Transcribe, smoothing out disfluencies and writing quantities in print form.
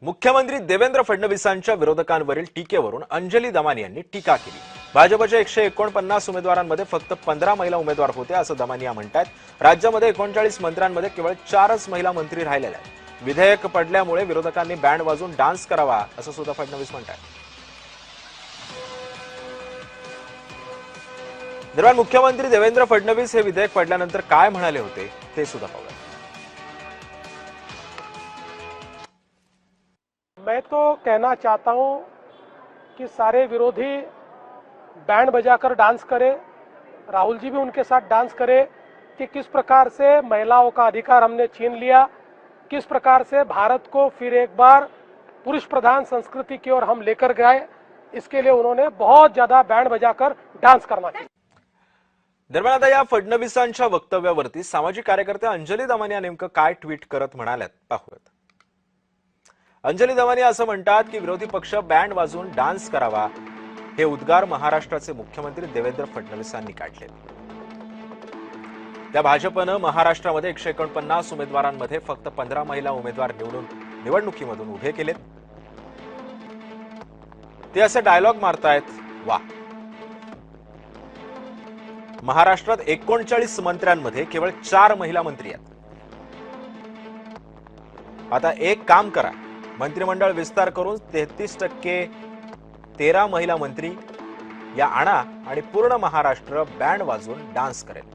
मुख्यमंत्री देवेंद्र फडणवीसांच्या विरोधकांवरील टीकेवरून अंजली दमानी यांनी टीका केली। भाजपच्या 149 उमेदवारांमध्ये फक्त 15 महिला उमेदवार होते असं दमानी म्हणतात। राज्यामध्ये 39 मंत्र्यांमध्ये केवळ 4च महिला मंत्री राहिलेल्या आहेत। विधेयक पडल्यामुळे विरोधकांनी बँड वाजवून डान्स करावा असं सुद्धा फडणवीस म्हणतात। दरम्यान मुख्यमंत्री देवेंद्र फडणवीस हे विधेयक पडल्यानंतर काय म्हणाले होते ते सुद्धा पाहूया। मैं तो कहना चाहता हूं कि सारे विरोधी बैंड बजाकर डांस करें, राहुल जी भी उनके साथ डांस करें कि किस प्रकार से महिलाओं का अधिकार हमने छीन लिया, किस प्रकार से भारत को फिर एक बार पुरुष प्रधान संस्कृति की ओर हम लेकर गए। इसके लिए उन्होंने बहुत ज्यादा बैंड बजाकर डांस करना चाहिए। दरम्यान आता या फडणवीसांच्या वक्तव्यावरती सामाजिक कार्यकर्ते अंजली दमानी या नेमकं काय ट्विट करत म्हणाल्यात पाहूयात। अंजली दमानी असं म्हणतात की विरोधी पक्ष बँड वाजवून डान्स करावा हे उद्गार महाराष्ट्राचे मुख्यमंत्री देवेंद्र फडणवीसांनी काढले। त्या भाजपनं महाराष्ट्रामध्ये 149 उमेदवारांमध्ये फक्त 15 महिला उमेदवार निवडणुकीमधून उभे केलेत। ते असे डायलॉग मारतायत, वा। महाराष्ट्रात 39 मंत्र्यांमध्ये केवळ 4 महिला मंत्री आहेत। आता एक काम करा, मंत्रिमंडळ विस्तार करून 33% 13 महिला मंत्री या आणा आणि पूर्ण महाराष्ट्र बँड वाजवून डान्स करेल।